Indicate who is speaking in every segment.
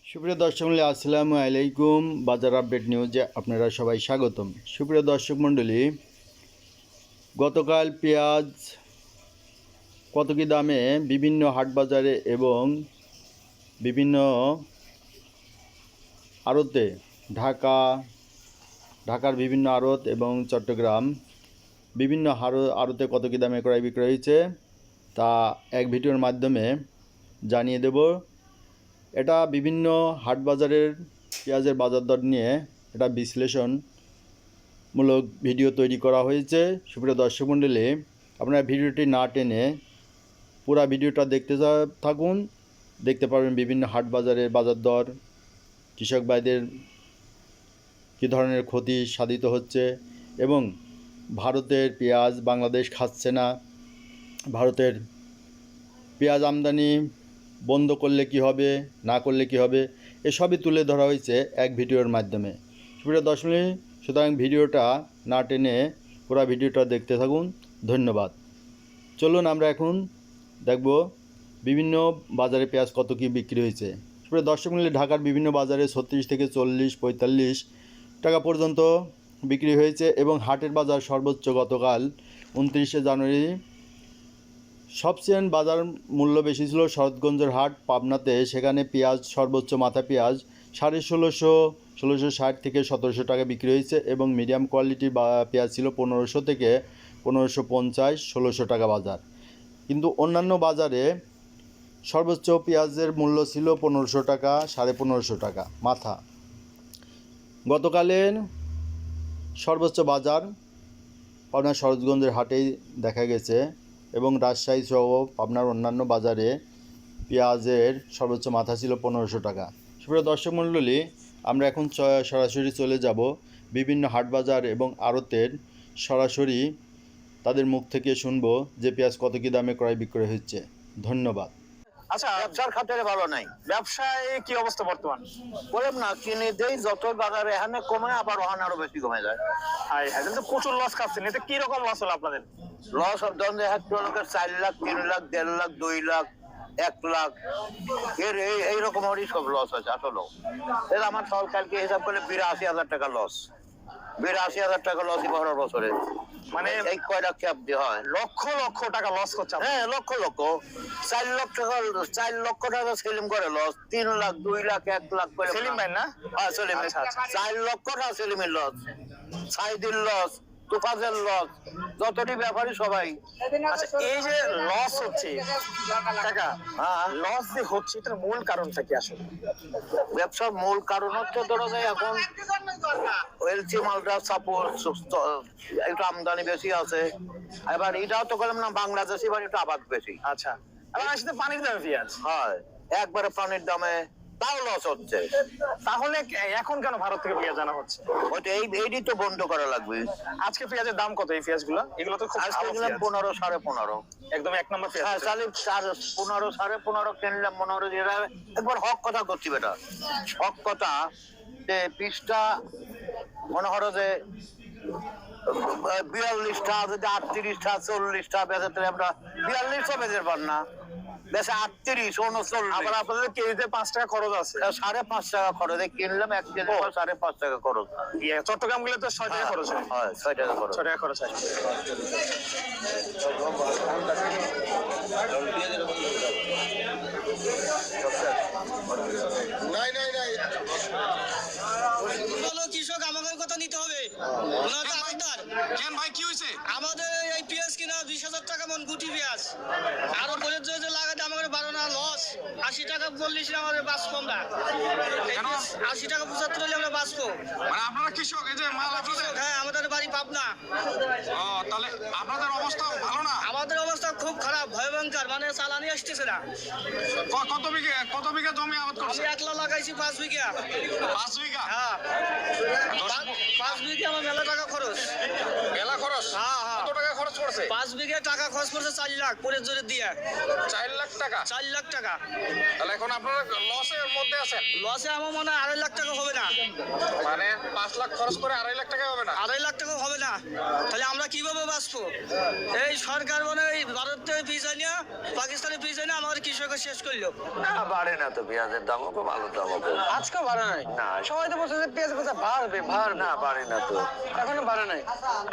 Speaker 1: সুপ্রিয় দর্শক মণ্ডলী, আসসালামু আলাইকুম। বাজার আপডেট নিউজে আপনারা সবাই স্বাগতম। সুপ্রিয় দর্শক মণ্ডলী, গতকাল পেঁয়াজ কত কী দামে বিভিন্ন হাট বাজারে এবং বিভিন্ন আড়তে ঢাকার বিভিন্ন আড়ত এবং চট্টগ্রাম বিভিন্ন আড়তে কত কী দামে ক্রয় বিক্রয় হয়েছে তা এক ভিডিওর মাধ্যমে জানিয়ে দেব। এটা বিভিন্ন হাট বাজারের পেঁয়াজের বাজার দর নিয়ে এটা বিশ্লেষণমূলক ভিডিও তৈরি করা হয়েছে। সুপ্রিয় দর্শক মণ্ডলী, আপনারা ভিডিওটি না টেনে পুরো ভিডিওটা দেখতে থাকুন। দেখতে পারবেন বিভিন্ন হাট বাজারের বাজার দর, কৃষক ভাইদের কী ধরনের ক্ষতি সাধিত হচ্ছে এবং ভারতের পেঁয়াজ বাংলাদেশ খাচ্ছে না, ভারতের পেঁয়াজ আমদানি বন্ধ করলে কি হবে, না করলে কি হবে, এসবই তুলে ধরা হয়েছে এক ভিডিওর মাধ্যমে। সুপ্রিয় দর্শক, সুতরাং ভিডিওটা না টেনে পুরো ভিডিওটা দেখতে থাকুন। ধন্যবাদ। চলুন আমরা এখন দেখব বিভিন্ন বাজারে পেঁয়াজ কত কী বিক্রি হয়েছে। সুপ্রিয় দর্শক, ঢাকার বিভিন্ন বাজারে 36 থেকে 40-45 টাকা পর্যন্ত বিক্রি হয়েছে এবং হাটের বাজার সর্বোচ্চ গতকাল 29শে জানুয়ারি। সবচেয়ে বাজার মূল্য বেশি ছিল শরৎগঞ্জের হাট পাবনাতে। সেখানে পেঁয়াজ সর্বোচ্চ মাথা পেঁয়াজ 1650 থেকে 1700 টাকা বিক্রি হয়েছে এবং মিডিয়াম কোয়ালিটির পেঁয়াজ ছিল 1500 থেকে 1550, 1600 টাকা বাজার। কিন্তু অন্যান্য বাজারে সর্বোচ্চ পেঁয়াজের মূল্য ছিল 1500 টাকা, 1550 টাকা মাথা। গতকালের সর্বোচ্চ বাজার পাবনার শরৎগঞ্জের হাটেই দেখা গেছে এবং রাজশাহী সহ পাবনার অন্যান্য বাজারে পেঁয়াজের সর্বোচ্চ মাথা ছিল 1500 টাকা। সুপ্রিয় দর্শক মণ্ডলী, আমরা এখন সরাসরি চলে যাব বিভিন্ন হাট বাজার এবং আড়তের সরাসরি তাদের মুখ থেকে শুনবো যে পেঁয়াজ কত কী দামে ক্রয় বিক্রয় হচ্ছে। ধন্যবাদ।
Speaker 2: আচ্ছা, ব্যবসার খাতিরে ভালো নাই। ব্যবসায় কি অবস্থা বর্তমান? বললাম না, কিনে দেই যত বাজারে এখানে কমে, আবার ওখানে আরো বেশি কমে যায়। হাই হাই, কিন্তু প্রচুর লস খাচ্ছেন। এতে কি রকম লস হলো আপনাদের? লস ধরেন যে লোকের 4 লাখ, 3 লাখ, 1.5 লাখ, 2 লাখ, 1 লাখ, এর এইরকমেরই সব লস আছে আসলে। আমার সকাল কালকে হিসাব করলে 82,000 টাকা লস। 82,000 টাকা লসই বছরে। মানে এই কয়টা ক্যাপ দিয়ে হয় লক্ষ লক্ষ টাকা লস করছে। হ্যাঁ, লক্ষ লক্ষ, 4 লক্ষ টাকা, 4 লক্ষ টাকা সেলিম করে লস। 3 লাখ, 2 লাখ, 1 লাখ করে সেলিম ভাই না? হ্যাঁ, সেলিম। 4 লক্ষ টাকা সেলিমের লস, সাইদির লস, তুফাজের লস, যতটি ব্যাপারী সবাই। আচ্ছা, এই যে লস হচ্ছে টাকা, লস যে হচ্ছে, এটার মূল কারণটা কি আসলে? ব্যবসার মূল কারণ হচ্ছে ধরো যে এখন ওয়েলসি মালটা সাপোর্ট একটু আমদানি বেশি আছে। এবার এটাও তো করলাম না, বাংলাদেশি এবার একটু আবাদ বেশি। আচ্ছা, এবার আসলে পানির দামে পেঁয়াজ হয় একবারে পানির দামে, তাও লস হচ্ছে। তাহলে এখন কেন ভারত থেকে পেঁয়াজ আনা হচ্ছে? ওইটা এইটি তো বন্ধ করা লাগবে। আজকে পেঁয়াজের দাম কত? এই পেঁয়াজগুলো, এগুলো তো খুব ভালো পেঁয়াজ। 15, 15.5 একদম এক নম্বর পেঁয়াজ। হ্যাঁ, 15, 15.5 কিনলাম। 15 একবার হক কথা করছি বেটা, হক কথা। যে পিসটা মনে করো যে 42টা, যদি 38টা 40টা বেচে, তাহলে আমরা 4200 বেচের পার না, বেচে 38, 39। আবার আপনাদের কেজিতে 5 টাকা খরচ আছে। 5.5 টাকা খরচ, কিনলাম 1 কেজি 5.5 টাকা খরচ। চট্টগ্রাম গেলে তো 6 টাকা খরচ হয়। 6 টাকা খরচ, 6 টাকা খরচ হয়। নাই নাই নাই, কৃষক আমাদের কথা নিতে হবে। ভাই কি হয়েছে? আমাদের এই পেঁয়াজ কিনা 20,000 টাকা মন, গুটি পেঁয়াজ। আরো বলে যে লাগাতে আমাদের 12 না লস। 80 টাকা বললিস আমাদের বাঁচবো আমরা। 80 টাকা 75 হলে আমরা বাঁচবো। মানে আপনারা কৃষক, এই যে মাল আপনাদের? হ্যাঁ, আমাদের বাড়ি পাবনা। তাহলে আপনাদের অবস্থা ভালো না? আমাদের অবস্থা খুব খারাপ, ভয়ঙ্কর। মানে চালানি আসতেছে না। কত বিঘা জমি আবাদ করছেন? আমি 1 লাখ লাগাইছি 5 বিঘা। 5 বিঘা? হ্যাঁ, 5 বিঘা আমার মেলা টাকা খরচ।
Speaker 3: মেলা খরচ?
Speaker 4: হ্যাঁ, হ্যাঁ।
Speaker 3: কত টাকা খরচ করছে?
Speaker 4: 5 বিঘে টাকা খরচ করছে 4 লাখ পরের জোরে দিয়ে।
Speaker 3: 4 লাখ টাকা।
Speaker 4: 4 লাখ টাকা।
Speaker 3: তাহলে এখন আপনারা লসের মধ্যে আছেন।
Speaker 4: লসে আমার মনে হয় 2.5 লাখ টাকা হবে না।
Speaker 3: মানে 5 লাখ খরচ করে 2.5 লাখ টাকা হবে না?
Speaker 4: 2.5 লাখ টাকা হবে না। তাহলে আমরা কিভাবে বাঁচবো? এই সরকার মানে এই ভারতের পিজা নিয়ে পাকিস্তানের পিজা নিয়ে আমাদের কৃষককে শেষ করলো।
Speaker 5: না বাড়ে না তো, পেঁয়াজের দামও খুব, আলুর দামও খুব।
Speaker 4: আজকে বাড়ে নাই।
Speaker 5: না
Speaker 4: সবাই তো বলছে যে পেঁয়াজ বাড়বে
Speaker 5: না বাড়ে না তো।
Speaker 4: এখনো বাড়ে নাই।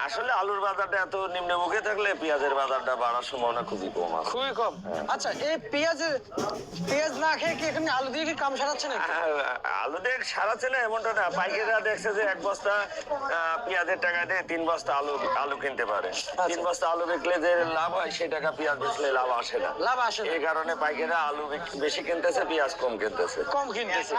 Speaker 5: আসলে আলুর বাজারটা এত নিম্নমুখে থাকলে পেঁয়াজের বাজারটা বাড়ার সম্ভাবনা খুবই কম আছে।
Speaker 4: খুবই কম। আচ্ছা এই পেঁয়াজ না খেয়ে কি এখানে আলু দিয়ে কি কাম সারাচ্ছে না?
Speaker 5: আলু দিয়ে সারা ছিল এমনটা না, পাইকাররা দেখছে যে 1 বস্তা পেঁয়াজের টাকা দিয়ে 3 বস্তা আলু কিনতে পারে। 3 বস্তা আলু বিকলে যে লাভ হয় সেই টাকা পেঁয়াজ বেচলে লাভ আসে না।
Speaker 4: লাভ আসে না।
Speaker 5: এই কারণে পাইকাররা আলু বেশি কিনতেছে, পেঁয়াজ কম কিনতেছে।
Speaker 4: কম কিনতেছে।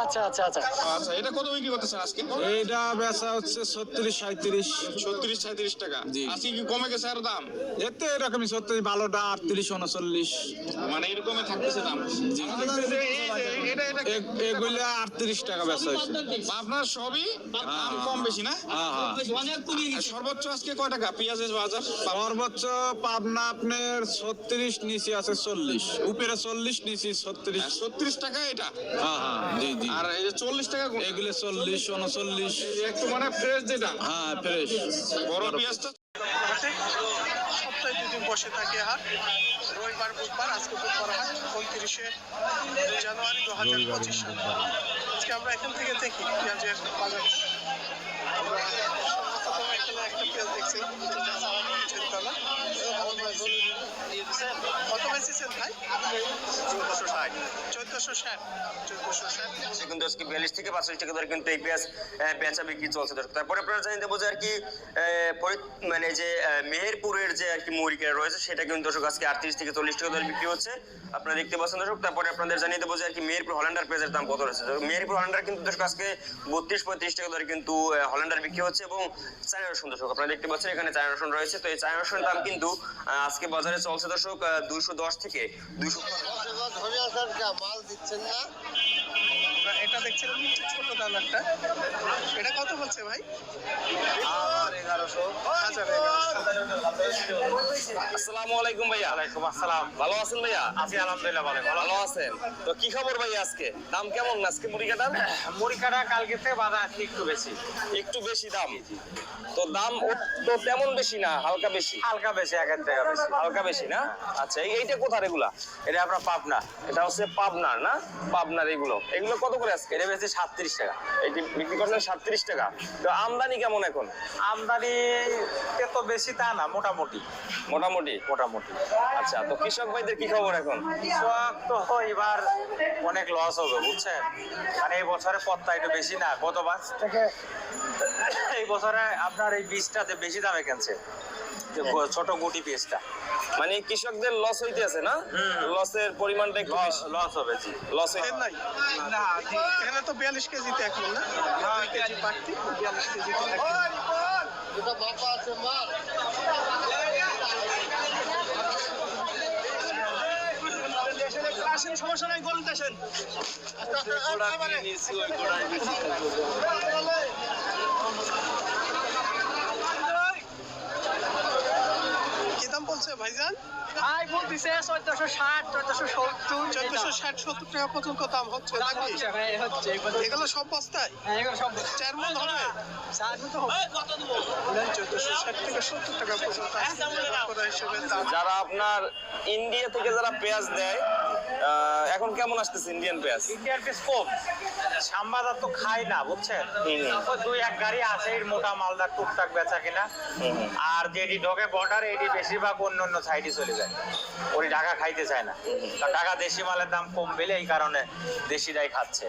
Speaker 4: আচ্ছা আচ্ছা আচ্ছা।
Speaker 3: আচ্ছা, এটা কত বিক্রি করতেছেন আজকে?
Speaker 6: এইটা বেচা হচ্ছে 36-37।
Speaker 3: 36-37 টাকা।
Speaker 6: জি।
Speaker 3: আজকে কি কমে গেছে আর দাম?
Speaker 6: এতে এরকমই 36, ভালোটা 38-39।
Speaker 3: মানে এরকমই থাকতেছে দাম।
Speaker 6: জি।
Speaker 3: এটা
Speaker 6: এগুলা 38 টাকা বেচা হয়েছে।
Speaker 3: আপনার সবই দাম কম বেশি না?
Speaker 6: হ্যাঁ হ্যাঁ।
Speaker 3: আর সর্বোচ্চ আজকে কয় টাকা পেঁয়াজের বাজার?
Speaker 6: সর্বোচ্চ পাবনা আপনার 36, নিচে আছে 40, উপরে 40, নিচে 36।
Speaker 3: 36 টাকা এটা।
Speaker 6: হ্যাঁ হ্যাঁ জি জি।
Speaker 3: আর এই যে 40 টাকা কোনটা?
Speaker 6: এগুলো 40, 39।
Speaker 3: একটু মানে ফ্রেশ যেটা।
Speaker 6: হ্যাঁ ফ্রেশ।
Speaker 3: বড় পেঁয়াজটা
Speaker 7: সপ্তাহে 2 দিন বসে থাকে হাট, রবিবার বুধবার। আজকে বুধবার হাট 29শে জানুয়ারি 2025 সাল। আজকে আমরা এখান থেকে দেখি পেঁয়াজের বাজার। আমরা সর্বপ্রথম এখানে একটা পেঁয়াজ দেখছি, চিন্তালা। কত বেচেছেন ভাই? 1460।
Speaker 5: সে কিন্তু আজকে 42 থেকে 45 টাকা দরে কিন্তু এই পেঁয়াজ বেচা বিক্রি চলছে দর্শক। তারপরে আপনারা জানেন দেবো যে আর কি মানে যে মেহেরপুরের যে আর কি মরিকেরা রয়েছে সেটা কিন্তু দর্শক আজকে 38 থেকে 40 টাকা দরে বিক্রি হচ্ছে, আপনারা দেখতে পাচ্ছেন দর্শক। তারপরে আপনাদের জানিয়ে দেবো যে আর কি মেহেরপুর হল্যান্ডার পেঁয়াজের দাম কত রয়েছে। মেহেরপুর হল্যান্ডার কিন্তু দর্শক আজকে 32-35 টাকা দরে কিন্তু হল্যান্ডার বিক্রি হচ্ছে এবং চায়না রসুন দর্শক আপনারা দেখতে পাচ্ছেন এখানে চায়না রসুন রয়েছে। তো এই চায়না রসুনের দাম কিন্তু আজকে বাজারে চলছে দর্শক 210 থেকে 200।
Speaker 7: এটা দেখছিলাম ছোট দানারটা, এটা কত বলছে ভাই? 1100।
Speaker 5: আসসালামু আলাইকুম ভাইয়া।
Speaker 2: ওয়ালাইকুম আসসালাম।
Speaker 5: ভালো আছেন ভাইয়া?
Speaker 2: আছি আলহামদুলিল্লাহ ভালো।
Speaker 5: ভালো আছেন তো? কি খবর ভাই আজকে দাম কেমন আজকে মুড়ি কাটার?
Speaker 2: মুড়ি কাটা কালকে থেকে বাজার আজকে একটু বেশি।
Speaker 5: একটু বেশি দাম তো? দাম তো তেমন বেশি না, হালকা বেশি।
Speaker 2: হালকা বেশি, 1 টাকা বেশি।
Speaker 5: হালকা বেশি না? আচ্ছা এইটা কোথার এগুলা?
Speaker 2: এটা আপনার পাবনা।
Speaker 5: এটা হচ্ছে পাবনার না? পাবনার এগুলো কত করে আজকে?
Speaker 2: এটা বেশি 37 টাকা।
Speaker 5: এটি বিক্রি করছেন 37 টাকা। তো আমদানি কেমন এখন?
Speaker 2: আমদানি তো বেশি তা না, মোটামুটি।
Speaker 5: মোটামুটি। আচ্ছা, তো কৃষক ভাইদের কি খবর এখন?
Speaker 2: কৃষক তো এবার অনেক লস হবে বুঝছেন, মানে এই বছরে পত্তা একটু বেশি না, গত মাস থেকে এই বছরে আপনার এই বীজটাতে বেশি দামে কিনছে, যে ছোট গুটি পেঁয়াজটা।
Speaker 5: মানে কৃষকদের লস হইতেছে না? লসের পরিমাণটা একটু বেশি।
Speaker 2: লস হবে জি।
Speaker 5: লস
Speaker 7: এর নাই না, এখানে তো 42 কেজিতে এক মণ না, 2 কেজি বাড়তি 42 কেজিতে এক মণ। আসেন, সমস্যা নাই, গলতে আসেন। কি দাম বলছে ভাইজান?
Speaker 4: আই বলতিছে 1460, 1470,
Speaker 7: 1460-70 টাকা পর্যন্ত দাম হচ্ছে নাকি?
Speaker 4: হচ্ছে
Speaker 7: এগুলো সব বস্তায়
Speaker 4: এগুলো সব
Speaker 7: 4 মণ হবে?
Speaker 4: 4 তো হবে।
Speaker 7: 1460 থেকে 70 টাকা পর্যন্ত করা হিসেবে দাম।
Speaker 5: যারা আপনার ইন্ডিয়া থেকে যারা পেঁয়াজ দেয় এখন কেমন আসতেছে ইন্ডিয়ান পেঁয়াজ?
Speaker 2: ইন্ডিয়ান পেঁয়াজ কম, শ্যামবাজার তো খায় না বুঝছেন, ওই 2-1 গাড়ি আছে এর মোটা মালদার টুকটাক বেচা কিনা। আর যেটি ঢোকে বর্ডার এটি বেশিরভাগ অন্য অন্য সাইডে চলে যায়, ওই ঢাকা খাইতে চায় না। ঢাকা দেশি মালের দাম কম পেলে এই কারণে দেশিরাই খাচ্ছে।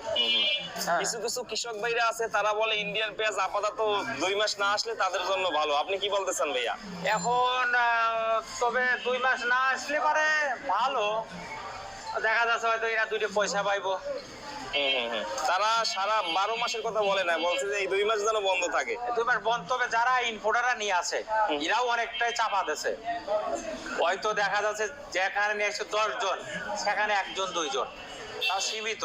Speaker 5: কিছু কিছু কৃষক ভাইরা আছে তারা বলে ইন্ডিয়ান পেঁয়াজ আপাতত 2 মাস না আসলে তাদের জন্য ভালো। আপনি কি বলতেছেন ভাইয়া?
Speaker 2: এখন তবে 2 মাস না আসলে পারে ভালো, দেখা যাচ্ছে হয়তো এরা 2 পয়সা পাইবো।
Speaker 5: তারা সারা 12 মাসের কথা বলে না, বলছে যে এই 2 মাস যেন বন্ধ থাকে।
Speaker 2: 2 মাস বন্ধ, তবে যারা ইনপোর্টাররা নিয়ে আসে এরাও অনেকটাই চাপা দিছে। হয়তো দেখা যাচ্ছে যেখানে নিয়ে এসে 10 জন সেখানে 1 জন 2 জন তা সীমিত,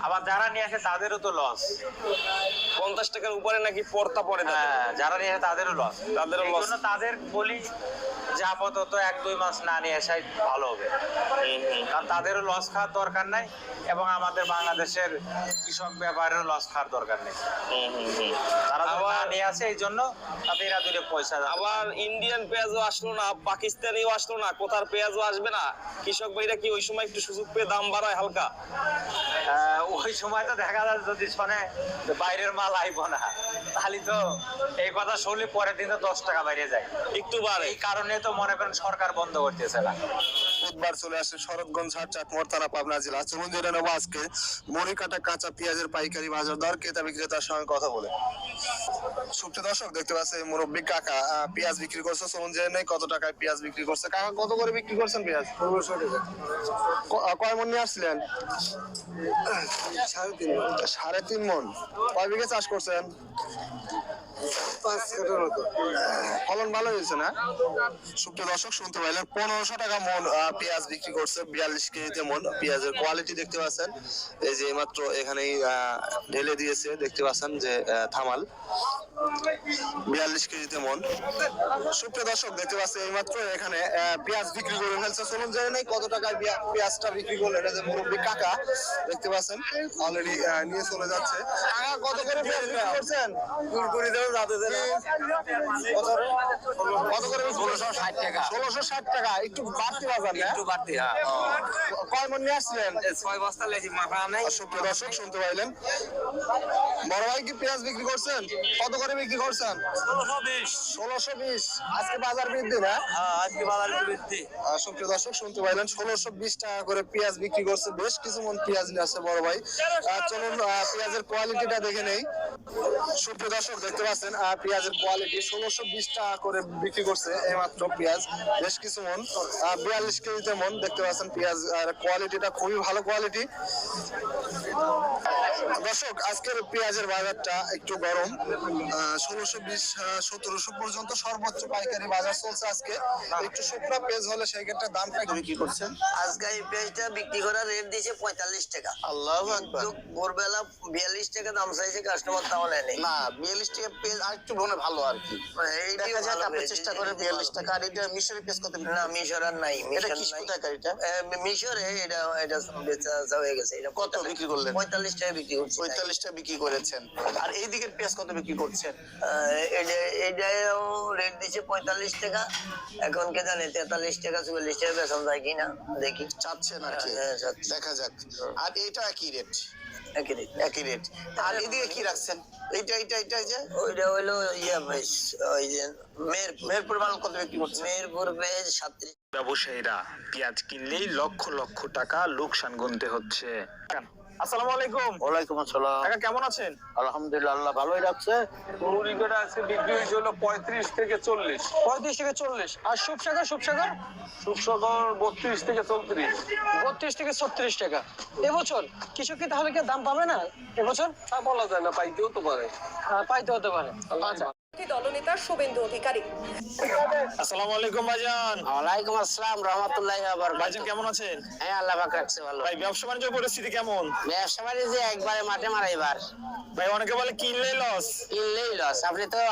Speaker 2: আবার যারা নিয়ে আসে তাদেরও তো লস।
Speaker 5: 50 টাকার উপরে নাকি পড়তা পড়ে তাদের।
Speaker 2: হ্যাঁ, যারা নিয়ে আসে তাদেরও লস।
Speaker 5: তাদেরও
Speaker 2: এই
Speaker 5: loss।
Speaker 2: জন্য তাদের বলি যে আপাতত 1-2 মাস না নিয়ে আসাই ভালো হবে, কারণ তাদেরও লস খাওয়ার দরকার নাই এবং আমাদের বাংলাদেশের কৃষক ব্যাপারেরও লস খাওয়ার দরকার নেই। তারা যদি না নিয়ে আসে এই জন্য তাদের এরা দূরে পয়সা যাবে।
Speaker 5: আবার ইন্ডিয়ান পেঁয়াজও আসলো না, পাকিস্তানিও আসলো না, কোথার পেঁয়াজও আসবে না। কৃষক ভাইরা কি ওই সময় একটু সুযোগ পেয়ে দাম বাড়ায় হালকা?
Speaker 2: ওই সময় তো দেখা যায় যদি শোনে যে বাইরের মাল আইব না, তাহলে তো এই কথা শুনলে পরের দিন তো 10 টাকা বাইরে যায়,
Speaker 5: একটু বাড়ে।
Speaker 2: এই কারণে তো মনে করেন সরকার বন্ধ করতেছে না।
Speaker 8: বুধবার চলে আসে শরৎগঞ্জ হাট, চাটমোহর থানা, পাবনা জেলা। চলুন জেনে নেবো আজকে মরিকাটা কাঁচা পেঁয়াজের পাইকারি বাজার দর, ক্রেতা বিক্রেতার সঙ্গে কথা বলে। সুপ্রিয় দর্শক, দেখতে পাচ্ছেন মুরব্বী কাকা পেঁয়াজ বিক্রি করছে। চলুন জেনে নেই কত টাকায় পেঁয়াজ বিক্রি করছে। কাকা কত করে বিক্রি করছেন পেঁয়াজ? 1500 টাকা। কয় মন নিয়ে আসছিলেন? 3.5 মন। কয় বিঘে চাষ করছেন? 5 কাঠার মতো। ফলন ভালো হয়েছে না? সুপ্রিয় দর্শক, শুনতে পাইলেন 1500 টাকা মন পেঁয়াজ বিক্রি করছে। 42 কেজিতে মন। পেঁয়াজের কোয়ালিটি দেখতে পাচ্ছেন, এই যে মাত্র এখানেই ঢেলে দিয়েছে, দেখতে পাচ্ছেন যে থামাল 42 কেজিতে মন। সুপ্রিয় দর্শক, দেখতে পাচ্ছেন এই মাত্র এখানে পেঁয়াজ বিক্রি করে ফেলছে। চলুন জেনে নেই কত টাকায় পেঁয়াজটা বিক্রি করলেন। এই যে মুরব্বী কাকা দেখতে পাচ্ছেন অলরেডি নিয়ে চলে যাচ্ছে। কাকা কত করে পেঁয়াজ বিক্রি করছেন? কত করে?
Speaker 2: 1660 টাকা।
Speaker 8: 1660 টাকা। একটু বাড়তি বাজার না?
Speaker 2: একটু বাড়তি, হ্যাঁ।
Speaker 8: কয় মন নিয়ে আসছিলেন?
Speaker 2: 6 বস্তা লেজি মাথা নাই।
Speaker 8: সুপ্রিয় দর্শক, শুনতে পাইলেন বড় ভাই কি পেঁয়াজ বিক্রি করছেন? কত করে বিক্রি করছেন? 1620। আজকে বাজার বৃদ্ধি না?
Speaker 2: আজকে বাজার বৃদ্ধি।
Speaker 8: সুপ্রিয় দর্শক, শুনতে পাইলেন 1620 টাকা করে পেঁয়াজ বিক্রি করছে। বেশ কিছু মন পেঁয়াজ নিয়ে আসছে বড় ভাই। চলুন পেঁয়াজের কোয়ালিটিটা দেখে নেই। সুপ্রিয় দর্শক, দেখতে পাচ্ছেন পেঁয়াজের কোয়ালিটি 1620 টাকা করে বিক্রি করছে এই মাত্র পেঁয়াজ। বেশ কিছু মন 42 কেজিতে মন। দেখতে পাচ্ছেন পেঁয়াজ কোয়ালিটিটা খুবই ভালো কোয়ালিটি। দর্শক, আজকের পেঁয়াজের বাজারটা একটু গরম। 1620 1700 পর্যন্ত সর্বোচ্চ পাইকারি বাজার চলছে আজকে। একটু শুকনো পেঁয়াজ হলে সেই ক্ষেত্রে দামটা একটু বিক্রি করছেন।
Speaker 4: আজকে এই পেঁয়াজটা বিক্রি করার রেট দিয়েছে 45 টাকা।
Speaker 8: আল্লাহু আকবার।
Speaker 4: কিন্তু ভোরবেলা 42 টাকা দাম চাইছে, কাস্টমার তাও নেয়নি।
Speaker 8: না, 42 টাকা পেঁয়াজ আর একটু মনে ভালো আর কি। দেখা যাক, আপনি চেষ্টা করে 42 টাকা। আর এটা মিশরের পেঁয়াজ কত?
Speaker 4: না, মিশর আর নাই।
Speaker 8: এটা কি কোথাকার এটা?
Speaker 4: মিশরে এটা বেচা হয়ে গেছে। এটা
Speaker 8: কত বিক্রি করলেন?
Speaker 4: 45 টাকা বিক্রি করছে।
Speaker 8: 45 টাকা বিক্রি করেছেন। আর এই দিকের পেঁয়াজ কত বিক্রি করছেন?
Speaker 4: এটাও রেট দিচ্ছে 45 টাকা। এখন কে জানে 43 টাকা 44 টাকা বেচন যায় কিনা, দেখি।
Speaker 8: চাচ্ছেন আর কি?
Speaker 4: হ্যাঁ, চাচ্ছি।
Speaker 8: দেখা যাক। আর এটা কি রেট?
Speaker 4: একই রেট।
Speaker 8: একই রেট। আর এদিকে কি রাখছেন? এটা যে
Speaker 4: ওইটা হইলো বেশ, ওই যে
Speaker 8: মেহেরপুর মাল কত বিক্রি করছেন?
Speaker 4: মেহেরপুর বেশ 37।
Speaker 9: ব্যবসায়ীরা পেঁয়াজ কিনলেই লক্ষ লক্ষ টাকা লোকসান গুনতে হচ্ছে।
Speaker 2: আসসালামু আলাইকুম।
Speaker 8: ওয়ালাইকুম আসসালাম।
Speaker 2: কাকা কেমন আছেন?
Speaker 8: আলহামদুলিল্লাহ, আল্লাহ ভালোই রাখছে।
Speaker 3: মুড়িটা আজকে বিক্রি হয়েছে হলো 35 থেকে 40।
Speaker 2: 35 থেকে 40। আর শুকসাগর?
Speaker 3: সুপসাগর 32 থেকে 34।
Speaker 2: 32 থেকে 36 টাকা। এবছর কৃষক কি তাহলে কি দাম পাবে না এবছর?
Speaker 3: তা বলা যায় না, পাইতেও তো পারে।
Speaker 2: পাইতে হতে পারে। আচ্ছা।
Speaker 10: দলনেতা শুভেন্দু অধিকারী।
Speaker 2: আসসালামু আলাইকুম ভাইজান।
Speaker 4: ওয়ালাইকুম আসসালাম রাহমাতুল্লাহি ওয়া বারাকাতুহু।
Speaker 2: ভাইজান কেমন আছেন?
Speaker 4: হ্যাঁ, আল্লাহ পাক রাখছে ভালো।
Speaker 2: ভাই ব্যবসা বাণিজ্য পরিস্থিতি কেমন?
Speaker 4: ব্যবসা বাণিজ্য একবারে মাঠে মারা এবার।
Speaker 2: ভাই অনেকে বলে কিনলেই লস।
Speaker 4: কিনলেই লস।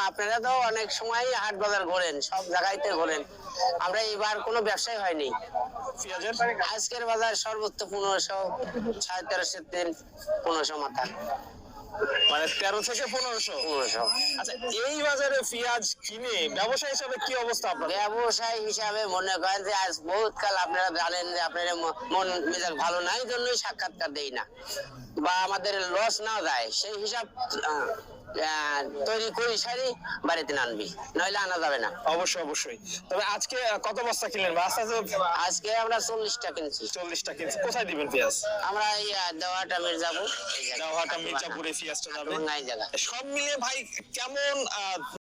Speaker 4: আপনারা তো অনেক সময় হাট বাজার ঘোরেন, সব জায়গায়তে ঘোরেন। আমরা এবার কোনো ব্যবসায় হয়নি।
Speaker 2: পেঁয়াজের
Speaker 4: আজকের বাজার সর্বোচ্চ 1500, 1350 দিন 1500 মাথা।
Speaker 2: মানে 13 থেকে 1500। আচ্ছা, এই বাজারে পেঁয়াজ কিনে ব্যবসা হিসাবে কি অবস্থা আপনার?
Speaker 4: ব্যবসায় হিসাবে মনে করেন যে আজ বহুত কাল আপনারা জানেন যে আপনার মন মেজাজ ভালো নাই, জন্যই সাক্ষাৎকার দেই না বা আমাদের লস না যায় সেই হিসাব তৈরি করি সারি বাড়িতে আনবি, নইলে আনা যাবে না।
Speaker 2: অবশ্যই অবশ্যই। তবে আজকে কত বস্তা কিনলেন?
Speaker 4: আজকে আমরা 40টা কিনছি।
Speaker 2: 40টা কিনছি। কোথায় দিবেন পেঁয়াজ?
Speaker 4: আমরা এই দেওয়াটা মির্জাপুর,
Speaker 2: দেওয়াটা মির্জাপুরে পেঁয়াজটা যাবে।
Speaker 4: নাই জায়গা।
Speaker 2: সব মিলিয়ে ভাই কেমন